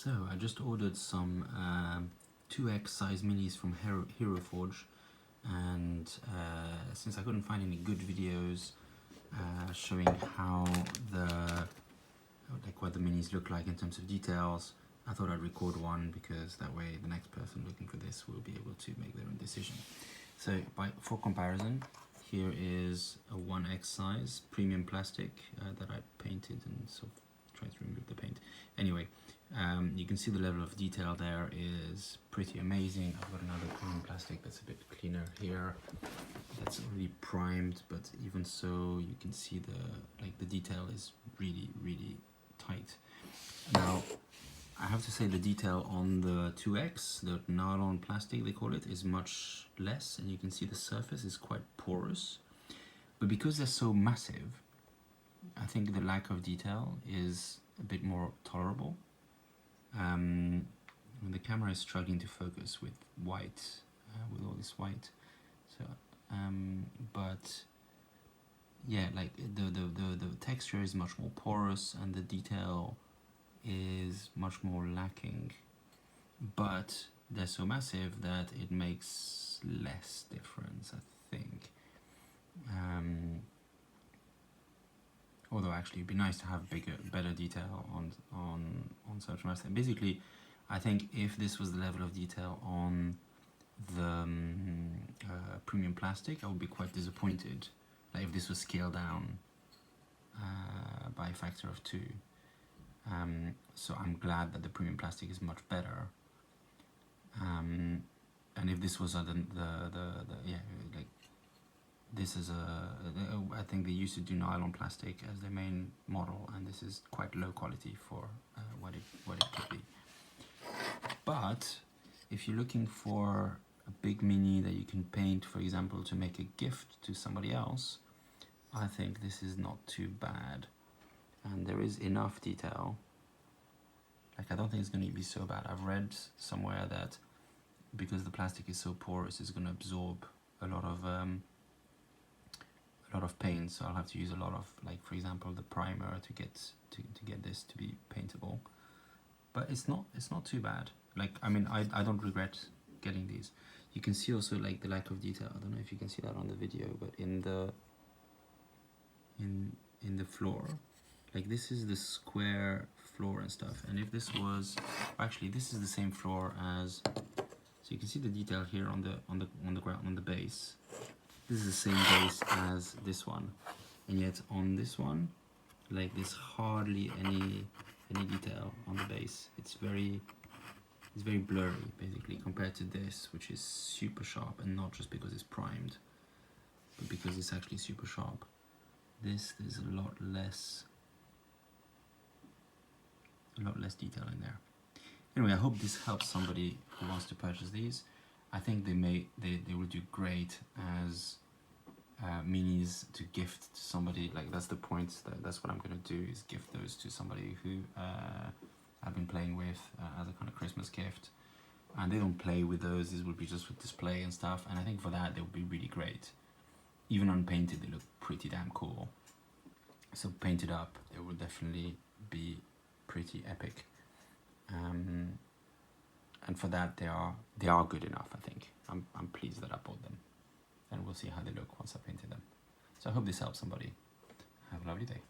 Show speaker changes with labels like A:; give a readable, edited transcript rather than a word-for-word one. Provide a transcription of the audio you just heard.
A: So I just ordered some 2x size minis from Heroforge, and since I couldn't find any good videos showing how what the minis look like in terms of details, I thought I'd record one because that way the next person looking for this will be able to make their own decision. So for comparison, here is a 1x size premium plastic that I painted and sort of tried to remove the paint. Anyway, you can see the level of detail there is pretty amazing. I've got another premium plastic that's a bit cleaner here. That's already primed, but even so, you can see the detail is really tight. Now, I have to say the detail on the 2X, the nylon plastic they call it, is much less, and you can see the surface is quite porous. But because they're so massive, I think the lack of detail is a bit more tolerable. The camera is struggling to focus with white, with all this white. So, but yeah, like the texture is much more porous and the detail is much more lacking. But they're so massive that it makes less difference, I think. Although actually it'd be nice to have better detail on such mass. Basically, I think if this was the level of detail on the premium plastic, I would be quite disappointed. Like if this was scaled down by a factor of 2. So I'm glad that the premium plastic is much better. And if this was this is I think they used to do nylon plastic as their main model, and this is quite low quality for what it could be. But if you're looking for a big mini that you can paint, for example, to make a gift to somebody else, I think this is not too bad, and there is enough detail. Like, I don't think it's going to be so bad. I've read somewhere that because the plastic is so porous, it's going to absorb a lot of paint, so I'll have to use a lot of, like, for example, the primer to get this to be paintable. But it's not too bad. Like, I mean, I don't regret getting these. You can see also like the lack of detail. I don't know if you can see that on the video, but in the floor, like this is the square floor and stuff. And if this was, actually this is the same floor as, so you can see the detail here on the ground, on the base. This is the same base as this one, and yet on this one, like, there's hardly any detail on the base. It's very blurry, basically, compared to this, which is super sharp, and not just because it's primed, but because it's actually super sharp. There's a lot less detail in there. Anyway, I hope this helps somebody who wants to purchase these. I think they will do great as minis to gift to somebody. Like, that's the point. That's what I'm going to do, is gift those to somebody who I've been playing with as a kind of Christmas gift. And they don't play with those. This will be just for display and stuff. And I think for that, they will be really great. Even unpainted, they look pretty damn cool. So painted up, they will definitely be pretty epic. And for that, they are good enough, I think. I'm pleased that I bought them. And we'll see how they look once I painted them. So I hope this helps somebody. Have a lovely day.